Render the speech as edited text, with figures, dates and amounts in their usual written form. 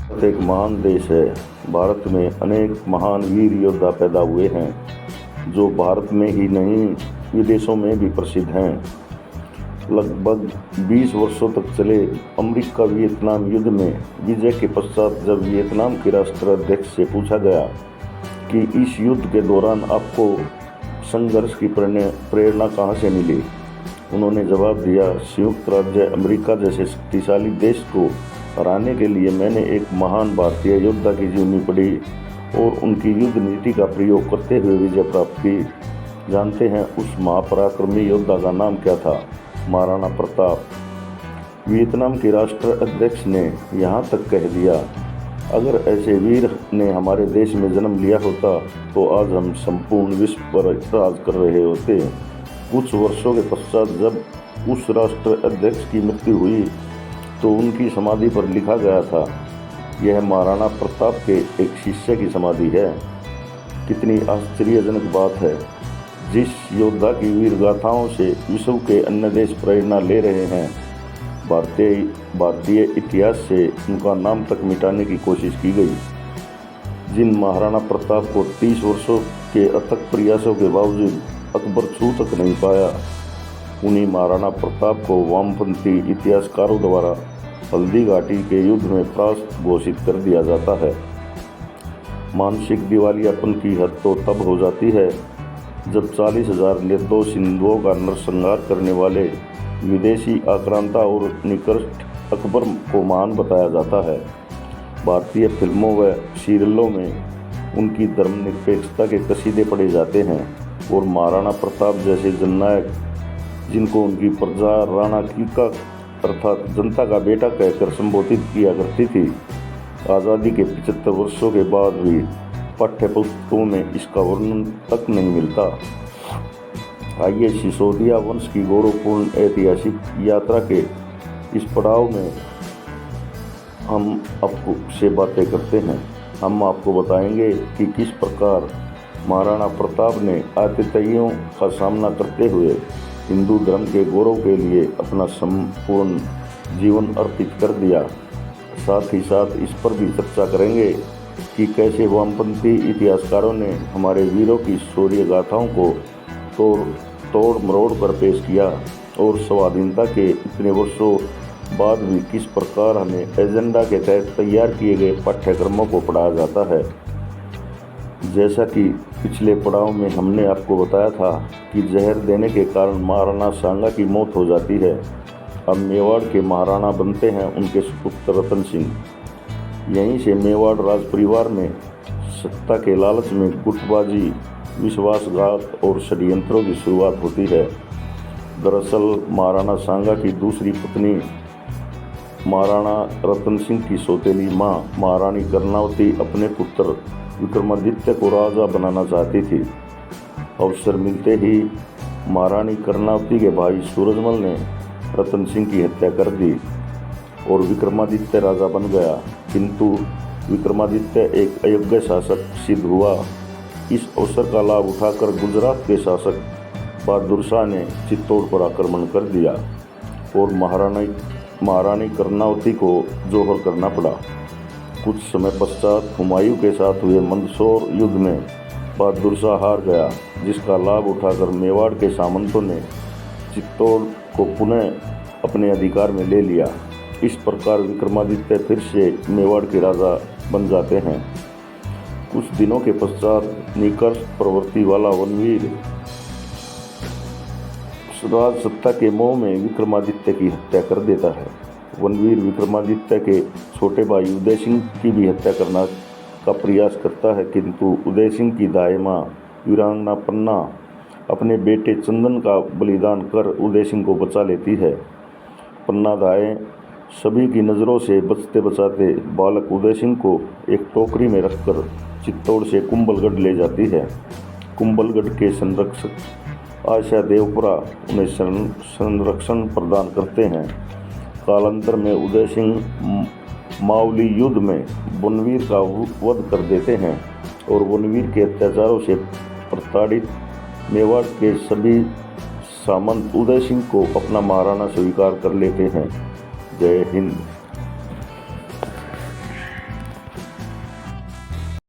भारत एक महान देश है। भारत में अनेक महान वीर योद्धा पैदा हुए हैं जो भारत में ही नहीं विदेशों में भी प्रसिद्ध हैं। लगभग 20 वर्षों तक चले अमेरिका वियतनाम युद्ध में विजय के पश्चात जब वियतनाम के राष्ट्राध्यक्ष से पूछा गया कि इस युद्ध के दौरान आपको संघर्ष की प्रेरणा कहाँ से मिली, उन्होंने जवाब दिया, संयुक्त राज्य अमेरिका जैसे शक्तिशाली देश को हराने के लिए मैंने एक महान भारतीय योद्धा की जीवनी पढ़ी और उनकी युद्ध नीति का प्रयोग करते हुए विजय प्राप्त की। जानते हैं उस महापराक्रमी योद्धा का नाम क्या था? महाराणा प्रताप। वियतनाम के राष्ट्राध्यक्ष ने यहाँ तक कह दिया, अगर ऐसे वीर ने हमारे देश में जन्म लिया होता तो आज हम संपूर्ण विश्व पर राज कर रहे होते। कुछ वर्षों के पश्चात जब उस राष्ट्राध्यक्ष की मृत्यु हुई तो उनकी समाधि पर लिखा गया था, यह महाराणा प्रताप के एक शिष्य की समाधि है। कितनी आश्चर्यजनक बात है। जिस योद्धा की वीर गाथाओं से विश्व के अन्य देश प्रेरणा ले रहे हैं, भारतीय इतिहास से उनका नाम तक मिटाने की कोशिश की गई। जिन महाराणा प्रताप को 30 वर्षों के अथक प्रयासों के बावजूद अकबर छू तक नहीं पाया, उन्हीं महाराणा प्रताप को वामपंथी इतिहासकारों द्वारा हल्दी घाटी के युद्ध में परास्त घोषित कर दिया जाता है। मानसिक दिवालियापन की हद तो तब हो जाती है जब 40,000 निर्दोष हिंदुओं का नरसंहार करने वाले विदेशी आक्रांता और निकृष्ट अकबर को महान बताया जाता है। भारतीय फिल्मों व सीरियलों में उनकी धर्मनिरपेक्षता के कसीदे पढ़े जाते हैं और महाराणा प्रताप जैसे जननायक, जिनको उनकी प्रजा राणा कीका अर्थात जनता का बेटा कहकर संबोधित किया करती थी, आज़ादी के 75 वर्षों के बाद भी पाठ्य पुस्तकों में इसका वर्णन तक नहीं मिलता। आइए सिसोदिया वंश की गौरवपूर्ण ऐतिहासिक यात्रा के इस पड़ाव में हम आपको से बातें करते हैं। हम आपको बताएंगे कि किस प्रकार महाराणा प्रताप ने आतिथ्यों का सामना करते हुए हिंदू धर्म के गौरव के लिए अपना संपूर्ण जीवन अर्पित कर दिया। साथ ही साथ इस पर भी चर्चा करेंगे कि कैसे वामपंथी इतिहासकारों ने हमारे वीरों की शौर्य गाथाओं को तोड़ मरोड़ कर पेश किया और स्वाधीनता के इतने वर्षों बाद भी किस प्रकार हमें एजेंडा के तहत तैयार किए गए पाठ्यक्रमों को पढ़ाया जाता है। जैसा कि पिछले पड़ाव में हमने आपको बताया था कि जहर देने के कारण महाराणा सांगा की मौत हो जाती है। अब मेवाड़ के महाराणा बनते हैं उनके सुपुत्र रतन सिंह। यहीं से मेवाड़ राज परिवार में सत्ता के लालच में गुटबाजी, विश्वासघात और षड्यंत्रों की शुरुआत होती है। दरअसल महाराणा सांगा की दूसरी पत्नी महाराणा रतन सिंह की सौतेली मां महारानी कर्णावती अपने पुत्र विक्रमादित्य को राजा बनाना चाहती थी। अवसर मिलते ही महारानी कर्णावती के भाई सूरजमल ने रतन सिंह की हत्या कर दी और विक्रमादित्य राजा बन गया। किंतु विक्रमादित्य एक अयोग्य शासक सिद्ध हुआ। इस अवसर का लाभ उठाकर गुजरात के शासक बहादुर शाह ने चित्तौड़ पर आक्रमण कर दिया और महारानी कर्णावती को जोहर करना पड़ा। कुछ समय पश्चात हुमायूं के साथ हुए मंदसौर युद्ध में बहादुर शाह हार गया, जिसका लाभ उठाकर मेवाड़ के सामंतों ने चित्तौड़ को पुनः अपने अधिकार में ले लिया। इस प्रकार विक्रमादित्य फिर से मेवाड़ के राजा बन जाते हैं। कुछ दिनों के पश्चात निकृष्ट प्रवृत्ति वाला वनवीर राज सत्ता के मोह में विक्रमादित्य की हत्या कर देता है। वनवीर विक्रमादित्य के छोटे भाई उदय सिंह की भी हत्या करना का प्रयास करता है, किंतु उदय सिंह की दाई मां वीरांगना पन्ना अपने बेटे चंदन का बलिदान कर उदय सिंह को बचा लेती है। पन्ना दाएं सभी की नज़रों से बचते बचाते बालक उदय सिंह को एक टोकरी में रखकर चित्तौड़ से कुंभलगढ़ ले जाती है। कुंभलगढ़ के संरक्षक आशा देवपुरा उन्हें संरक्षण प्रदान करते हैं। कालांतर में उदय सिंह मावली युद्ध में वनवीर का वध कर देते हैं और वनवीर के अत्याचारों से प्रताड़ित मेवाड़ के सभी सामंत उदय सिंह को अपना महाराणा स्वीकार कर लेते हैं। जय हिंद।